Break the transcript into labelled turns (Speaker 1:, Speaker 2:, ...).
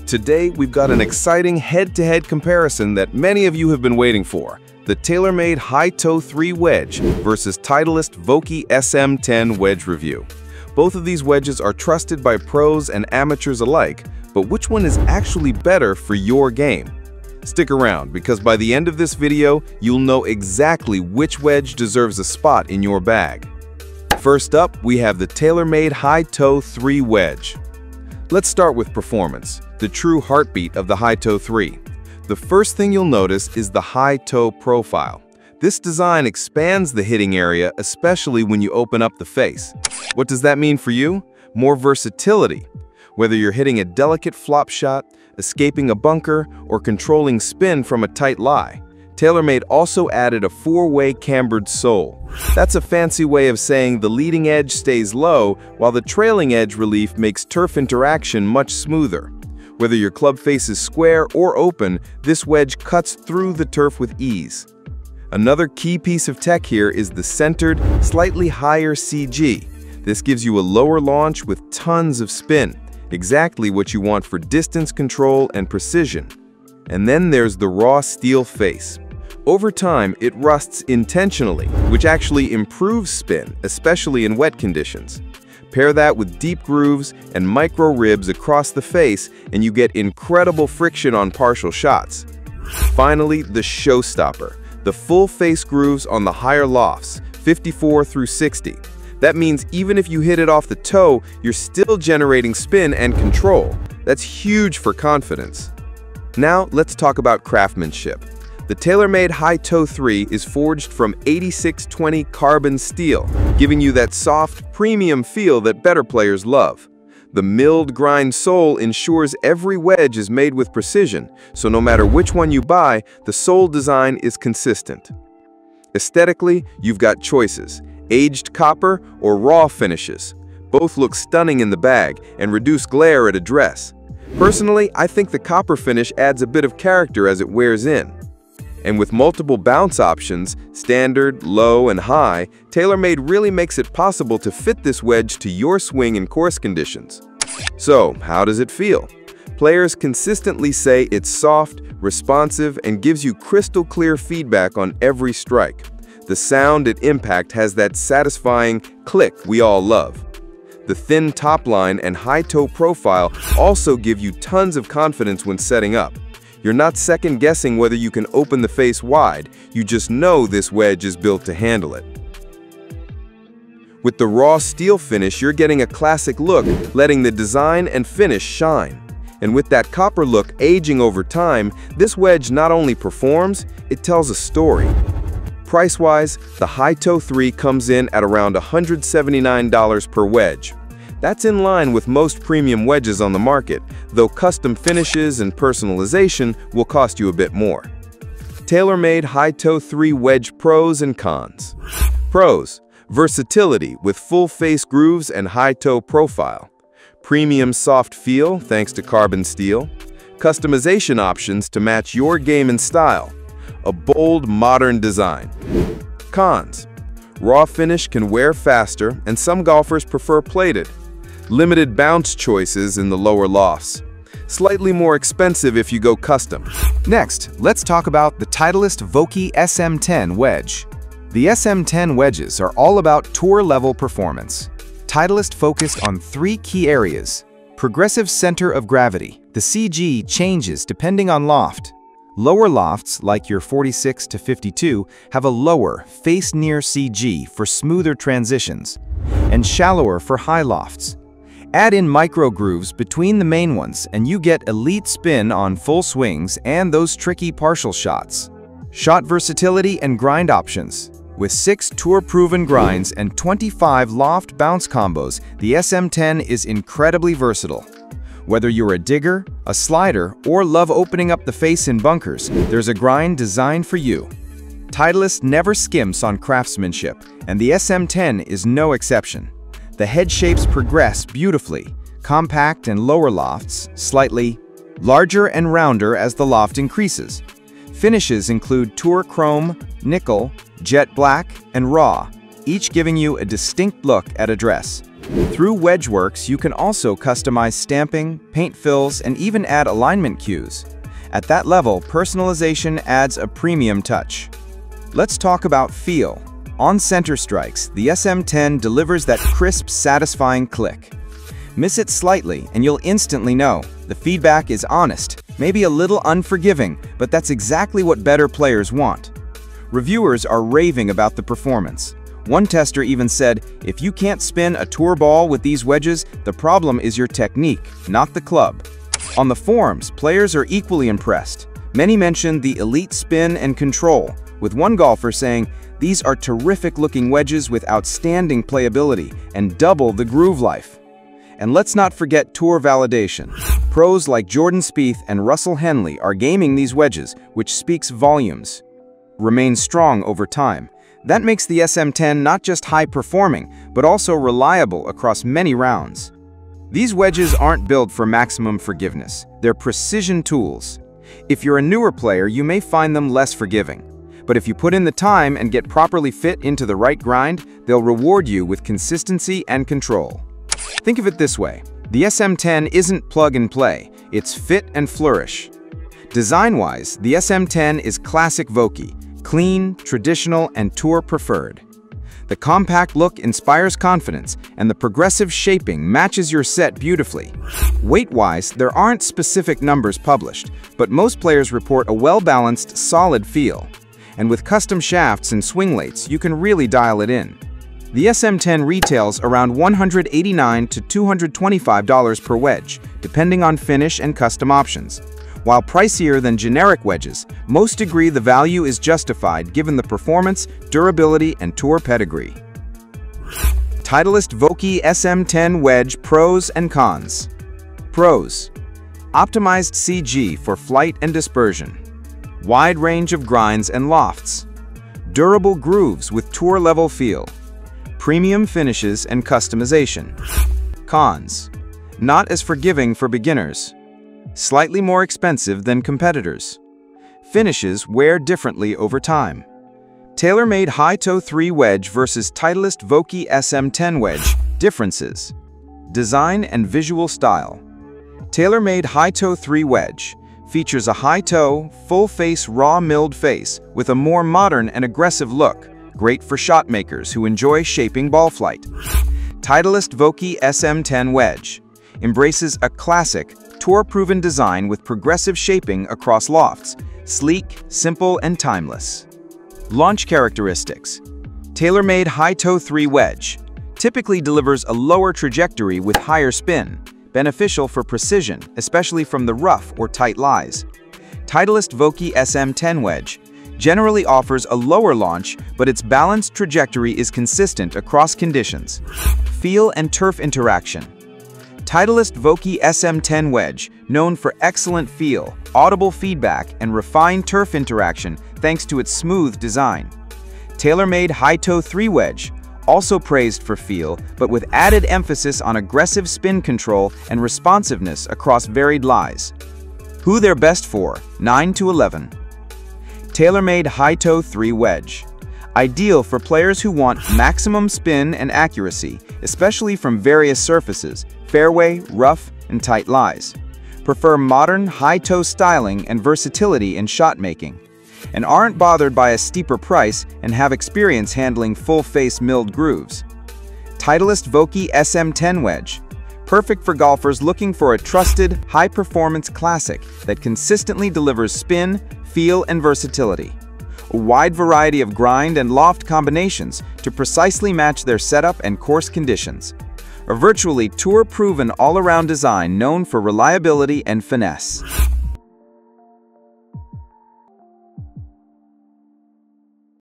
Speaker 1: Today, we've got an exciting head-to-head comparison that many of you have been waiting for. The TaylorMade Hi-Toe 3 Wedge versus Titleist Vokey SM10 Wedge review. Both of these wedges are trusted by pros and amateurs alike, but which one is actually better for your game? Stick around, because by the end of this video, you'll know exactly which wedge deserves a spot in your bag. First up, we have the TaylorMade Hi-Toe 3 Wedge. Let's start with performance, the true heartbeat of the Hi-Toe 3. The first thing you'll notice is the Hi-Toe profile. This design expands the hitting area, especially when you open up the face. What does that mean for you? More versatility. Whether you're hitting a delicate flop shot, escaping a bunker, or controlling spin from a tight lie, TaylorMade also added a four-way cambered sole. That's a fancy way of saying the leading edge stays low, while the trailing edge relief makes turf interaction much smoother. Whether your club face is square or open, this wedge cuts through the turf with ease. Another key piece of tech here is the centered, slightly higher CG. This gives you a lower launch with tons of spin, exactly what you want for distance control and precision. And then there's the raw steel face. Over time, it rusts intentionally, which actually improves spin, especially in wet conditions. Pair that with deep grooves and micro ribs across the face, and you get incredible friction on partial shots. Finally, the showstopper, the full face grooves on the higher lofts, 54 through 60. That means even if you hit it off the toe, you're still generating spin and control. That's huge for confidence. Now, let's talk about craftsmanship. The TaylorMade Hi-Toe 3 is forged from 8620 carbon steel, giving you that soft, premium feel that better players love. The milled grind sole ensures every wedge is made with precision, so no matter which one you buy, the sole design is consistent. Aesthetically, you've got choices: aged copper or raw finishes. Both look stunning in the bag and reduce glare at a dress. Personally, I think the copper finish adds a bit of character as it wears in. And with multiple bounce options, standard, low, and high, TaylorMade really makes it possible to fit this wedge to your swing and course conditions. So, how does it feel? Players consistently say it's soft, responsive, and gives you crystal clear feedback on every strike. The sound at impact has that satisfying click we all love. The thin top line and high-toe profile also give you tons of confidence when setting up. You're not second-guessing whether you can open the face wide, you just know this wedge is built to handle it. With the raw steel finish, you're getting a classic look, letting the design and finish shine. And with that copper look aging over time, this wedge not only performs, it tells a story. Price-wise, the Hi-Toe 3 comes in at around $179 per wedge. That's in line with most premium wedges on the market, though custom finishes and personalization will cost you a bit more. TaylorMade Hi-Toe 3 Wedge pros and cons. Pros: versatility with full face grooves and high-toe profile. Premium soft feel thanks to carbon steel. Customization options to match your game and style. A bold, modern design. Cons: raw finish can wear faster, and some golfers prefer plated. Limited bounce choices in the lower lofts. Slightly more expensive if you go custom.
Speaker 2: Next, let's talk about the Titleist Vokey SM10 Wedge. The SM10 wedges are all about tour-level performance. Titleist focused on three key areas. Progressive center of gravity. The CG changes depending on loft. Lower lofts, like your 46 to 52, have a lower, face-near CG for smoother transitions, and shallower for high lofts. Add in micro grooves between the main ones, and you get elite spin on full swings and those tricky partial shots. Shot versatility and grind options. With 6 tour-proven grinds and 25 loft bounce combos, the SM10 is incredibly versatile. Whether you're a digger, a slider, or love opening up the face in bunkers, there's a grind designed for you. Titleist never skimps on craftsmanship, and the SM10 is no exception. The head shapes progress beautifully, compact and lower lofts, slightly larger and rounder as the loft increases. Finishes include tour chrome, nickel, jet black, and raw, each giving you a distinct look at a dress. Through WedgeWorks, you can also customize stamping, paint fills, and even add alignment cues. At that level, personalization adds a premium touch. Let's talk about feel. On center strikes, the SM10 delivers that crisp, satisfying click. Miss it slightly, and you'll instantly know. The feedback is honest, maybe a little unforgiving, but that's exactly what better players want. Reviewers are raving about the performance. One tester even said, if you can't spin a tour ball with these wedges, the problem is your technique, not the club. On the forums, players are equally impressed. Many mentioned the elite spin and control, with one golfer saying, these are terrific-looking wedges with outstanding playability and double the groove life. And let's not forget tour validation. Pros like Jordan Spieth and Russell Henley are gaming these wedges, which speaks volumes. Remain strong over time. That makes the SM10 not just high-performing, but also reliable across many rounds. These wedges aren't built for maximum forgiveness. They're precision tools. If you're a newer player, you may find them less forgiving. But if you put in the time and get properly fit into the right grind, they'll reward you with consistency and control. Think of it this way. The SM10 isn't plug-and-play. It's fit and flourish. Design-wise, the SM10 is classic Vokey. Clean, traditional, and tour-preferred. The compact look inspires confidence, and the progressive shaping matches your set beautifully. Weight-wise, there aren't specific numbers published, but most players report a well-balanced, solid feel. And with custom shafts and swing weights, you can really dial it in. The SM10 retails around $189 to $225 per wedge, depending on finish and custom options. While pricier than generic wedges, most agree the value is justified given the performance, durability, and tour pedigree. Titleist Vokey SM10 Wedge Pros and Cons. Pros: optimized CG for flight and dispersion. Wide range of grinds and lofts. Durable grooves with tour-level feel. Premium finishes and customization. Cons: not as forgiving for beginners. Slightly more expensive than competitors. Finishes wear differently over time. TaylorMade Hi-Toe 3 Wedge versus Titleist Vokey SM10 Wedge. Differences. Design and visual style. TaylorMade Hi-Toe 3 Wedge features a high-toe, full-face raw milled face with a more modern and aggressive look, great for shot makers who enjoy shaping ball flight. Titleist Vokey SM10 Wedge embraces a classic, tour-proven design with progressive shaping across lofts, sleek, simple, and timeless. Launch characteristics. TaylorMade Hi-Toe 3 Wedge typically delivers a lower trajectory with higher spin, beneficial for precision, especially from the rough or tight lies. Titleist Vokey SM10 Wedge generally offers a lower launch, but its balanced trajectory is consistent across conditions. Feel and turf interaction. Titleist Vokey SM10 Wedge, known for excellent feel, audible feedback, and refined turf interaction thanks to its smooth design. TaylorMade Hi-Toe 3 Wedge, also praised for feel, but with added emphasis on aggressive spin control and responsiveness across varied lies. Who they're best for, 9 to 11. TaylorMade Hi-Toe 3 Wedge. Ideal for players who want maximum spin and accuracy, especially from various surfaces, fairway, rough, and tight lies. Prefer modern, high-toe styling and versatility in shot making. And aren't bothered by a steeper price and have experience handling full-face milled grooves. Titleist Vokey SM10 Wedge. Perfect for golfers looking for a trusted, high-performance classic that consistently delivers spin, feel, and versatility. A wide variety of grind and loft combinations to precisely match their setup and course conditions. A virtually tour-proven all-around design known for reliability and finesse.